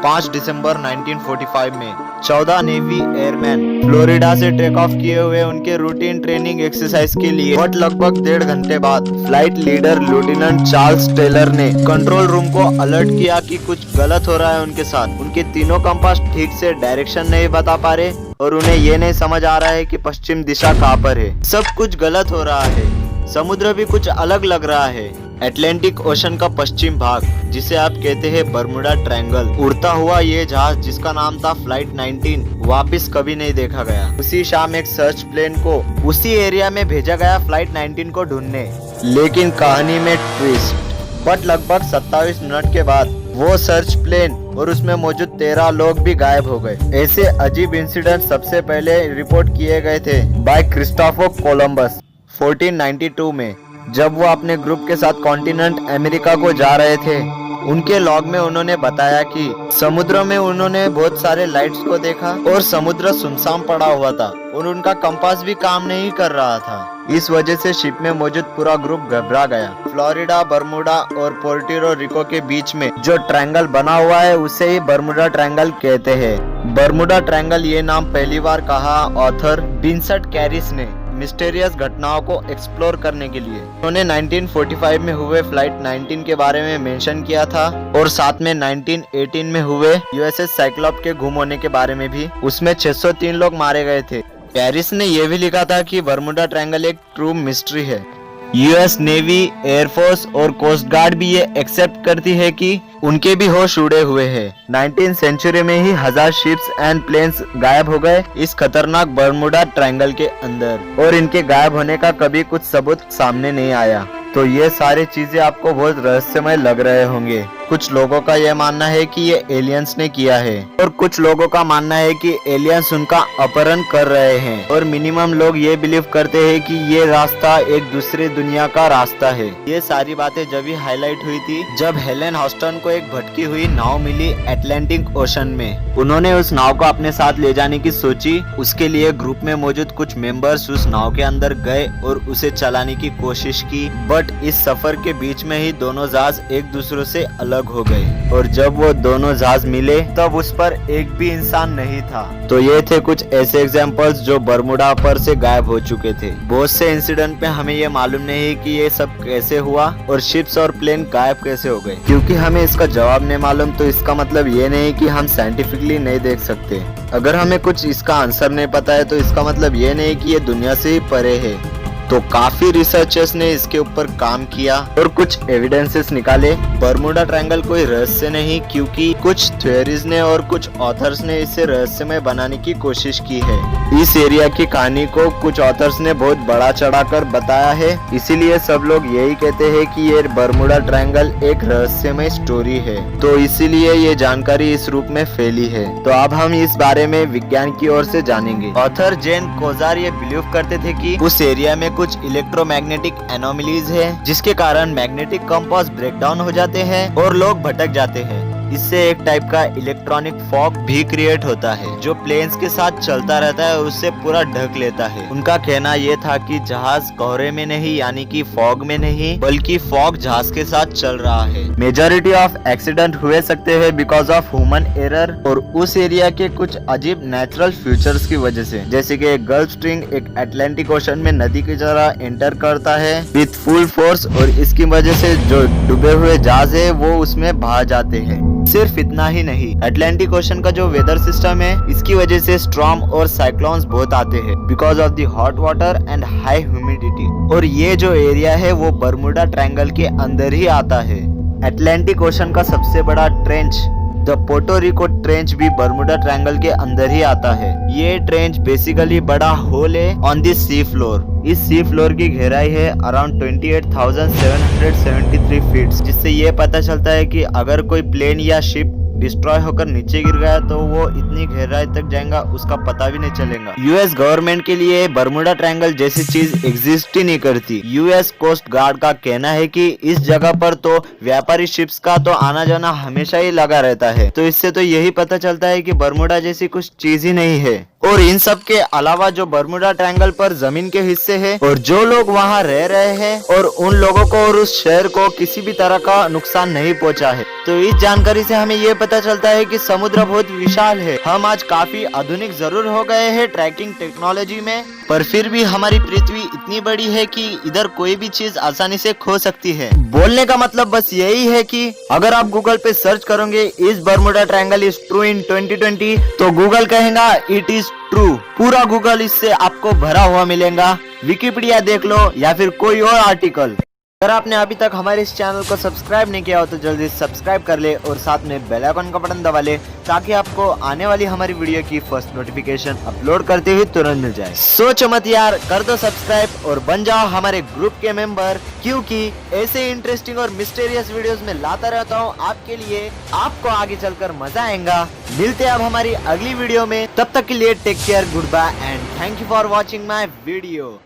5 दिसंबर 1945 में 14 navy airman Florida से take off किए हुए उनके रूटीन ट्रेनिंग एक्सरसाइज के लिए, बट लगभग 1.5 घंटे बाद flight leader lieutenant Charles Taylor ने कंट्रोल रूम को अलर्ट किया कि कुछ गलत हो रहा है उनके साथ। उनके तीनों कंपास ठीक से डायरेक्शन नहीं बता पा रहे और उन्हें ये नहीं समझ आ रहा है कि पश्चिम दिशा कहाँ पर है। सब कुछ गलत हो रहा है, समुद्र भी कुछ अलग लग रहा है। अटलांटिक ओशन का पश्चिम भाग, जिसे आप कहते हैं बर्मुडा ट्रायंगल, उड़ता हुआ ये जहाज जिसका नाम था फ्लाइट 19 वापस कभी नहीं देखा गया। उसी शाम एक सर्च प्लेन को उसी एरिया में भेजा गया फ्लाइट 19 को ढूंढने। लेकिन कहानी में ट्विस्ट, बट लगभग 27 मिनट के बाद वो सर्च प्लेन और उसमें मौजूद 13 लोग भी गायब हो गए। ऐसे अजीब इंसिडेंट सबसे पहले रिपोर्ट किए गए थे बाय क्रिस्टोफर कोलंबस 1492 में, जब वो अपने ग्रुप के साथ कॉन्टिनेंट अमेरिका को जा रहे थे। उनके लॉग में उन्होंने बताया कि समुद्र में उन्होंने बहुत सारे लाइट्स को देखा और समुद्र सुनसान पड़ा हुआ था और उनका कंपास भी काम नहीं कर रहा था। इस वजह से शिप में मौजूद पूरा ग्रुप घबरा गया। फ्लोरिडा, बर्मुडा और पोर्टो रिको के बीच में जो ट्रायंगल बना हुआ है उसे ही बर्मुडा ट्रायंगल कहते हैं। बर्मुडा ट्रायंगल ये नाम पहली बार कहा ऑथर विंसेंट कैरिस ने मिस्टीरियस घटनाओं को एक्सप्लोर करने के लिए। उन्होंने 1945 में हुए फ्लाइट 19 के बारे में मेंशन किया था और साथ में 1918 में हुए यूएसएस साइक्लोप के गुम होने के बारे में भी। उसमें 603 लोग मारे गए थे। कैरिस ने यह भी लिखा था कि बर्मुडा ट्रायंगल एक ट्रू मिस्ट्री है। यूएस नेवी, एयरफोर्स और कोस्ट गार्ड भी ये एक्सेप्ट करती है कि उनके भी होश उड़े हुए हैं। 19th सेंचुरी में ही 1000 शिप्स एंड प्लेन्स गायब हो गए इस खतरनाक बर्मुडा ट्रायंगल के अंदर और इनके गायब होने का कभी कुछ सबूत सामने नहीं आया। तो ये सारी चीजें आपको बहुत रहस्यमय लग रहे होंगे। कुछ लोगों का यह मानना है कि ये एलियंस ने किया है और कुछ लोगों का मानना है कि एलियंस उनका अपहरण कर रहे हैं और मिनिमम लोग ये बिलीव करते हैं कि ये रास्ता एक दूसरी दुनिया का रास्ता है। ये सारी बातें जब ही हाईलाइट हुई थी जब हेलेन हॉस्टन को एक भटकी हुई नाव मिली अटलांटिक ओशन में। उन्होंने उस नाव को अपने साथ ले जाने की सोची। उसके लिए ग्रुप में मौजूद कुछ मेंबर्स उस नाव के अंदर गए और उसे चलाने की कोशिश की, बट इस सफर के बीच में ही दोनों जहाज एक दूसरे से अलग हो गए और जब वो दोनों जहाज मिले तब उस पर एक भी इंसान नहीं था। तो ये थे कुछ ऐसे एग्जांपल्स जो बर्मुडा पर से गायब हो चुके थे। बहुत से इंसिडेंट में हमें ये मालूम नहीं कि ये सब कैसे हुआ और शिप्स और प्लेन गायब कैसे हो गए। क्योंकि हमें इसका जवाब नहीं मालूम तो इसका मतलब ये नहीं कि हम साइंटिफिकली नहीं देख सकते। अगर हमें कुछ इसका आंसर नहीं पता है तो इसका मतलब ये नहीं कि ये दुनिया से ही परे है। तो काफी रिसर्चर्स ने इसके ऊपर काम किया और कुछ एविडेंसेस निकाले। बर्मुडा ट्रायंगल कोई रहस्य नहीं, क्योंकि कुछ थ्योरीज ने और कुछ ऑथर्स ने इसे रहस्यमय बनाने की कोशिश की है। इस एरिया की कहानी को कुछ ऑथर्स ने बहुत बड़ा चढ़ाकर बताया है, इसीलिए सब लोग यही कहते हैं कि ये बर्मुडा ट्रायंगल एक रहस्यमय स्टोरी है। तो इसीलिए ये जानकारी इस रूप में फैली है। तो अब हम इस बारे में विज्ञान की ओर से जानेंगे। ऑथर जेन कोजार ये बिलीव करते थे कि उस एरिया में कुछ इलेक्ट्रोमैग्नेटिक एनोमलीज है जिसके कारण मैग्नेटिक कंपास ब्रेक डाउन हो जाते हैं और लोग भटक जाते हैं। इससे एक टाइप का इलेक्ट्रॉनिक फॉग भी क्रिएट होता है जो प्लेन्स के साथ चलता रहता है और उससे पूरा ढक लेता है। उनका कहना ये था कि जहाज कोहरे में नहीं यानी कि फॉग में नहीं बल्कि फॉग जहाज के साथ चल रहा है। मेजॉरिटी ऑफ एक्सीडेंट हुए सकते हैं बिकॉज ऑफ ह्यूमन एरर और उस एरिया के कुछ अजीब नेचुरल फीचर्स की वजह से, जैसे कि एक गल्फ स्ट्रीम एक अटलांटिक ओशन में नदी की तरह एंटर करता है विथ फुल फोर्स और इसकी वजह से जो डूबे हुए जहाज है वो उसमें बहा जाते हैं। सिर्फ इतना ही नहीं, अटलांटिक ओशन का जो वेदर सिस्टम है इसकी वजह से स्टॉर्म और साइक्लोन्स बहुत आते हैं because of the hot water and high humidity. और ये जो एरिया है वो बर्मुडा ट्रायंगल के अंदर ही आता है। अटलांटिक ओशन का सबसे बड़ा trench the Puerto Rico trench भी बर्मुडा ट्रायंगल के अंदर ही आता है। ये ट्रेंच बेसिकली बड़ा होल है ऑन द सी फ्लोर। इस सी फ्लोर की गहराई है अराउंड 28,773 फीट, जिससे ये पता चलता है कि अगर कोई प्लेन या शिप डिस्ट्रॉय होकर नीचे गिर गया तो वो इतनी गहराई तक जाएगा उसका पता भी नहीं चलेगा। यूएस गवर्नमेंट के लिए बर्मुडा ट्रायंगल जैसी चीज एग्जिस्ट ही नहीं करती। यूएस कोस्ट गार्ड का कहना है कि इस जगह पर तो व्यापारी शिप्स का तो आना जाना हमेशा ही लगा रहता है। तो इससे तो यही पता चलता है कि बर्मुडा जैसी कुछ चीज ही नहीं है। और इन सब के अलावा जो बर्मुडा ट्रायंगल पर जमीन के हिस्से हैं और जो लोग वहाँ रह रहे हैं और उन लोगों को और उस शहर को किसी भी तरह का नुकसान नहीं पहुँचा है। तो इस जानकारी से हमें ये पता चलता है कि समुद्र बहुत विशाल है। हम आज काफी आधुनिक जरूर हो गए हैं ट्रैकिंग टेक्नोलॉजी में, पर फिर भी हमारी पृथ्वी इतनी बड़ी है कि इधर कोई भी चीज आसानी से खो सकती है। बोलने का मतलब बस यही है कि अगर आप गूगल पे सर्च करोगे इस Bermuda triangle is true in 2020 तो गूगल कहेगा इट इज ट्रू। पूरा गूगल इससे आपको भरा हुआ मिलेगा। विकिपीडिया देख लो या फिर कोई और आर्टिकल। अगर आपने अभी तक हमारे इस चैनल को सब्सक्राइब नहीं किया हो तो जल्दी सब्सक्राइब कर ले और साथ में बेल आइकन का बटन दबा ले ताकि आपको आने वाली हमारी वीडियो की फर्स्ट नोटिफिकेशन अपलोड करते हुए तुरंत मिल जाए। सोचो मत यार, कर दो सब्सक्राइब और बन जाओ हमारे ग्रुप के मेंबर, क्योंकि ऐसे इंटरेस्टिंग और मिस्टीरियस वीडियोस में लाता रहता हूँ आपके लिए। आपको आगे चलकर मजा आएगा। मिलते हैं अब हमारी अगली वीडियो में, तब तक के लिए take care, goodbye and thank you for watching my video.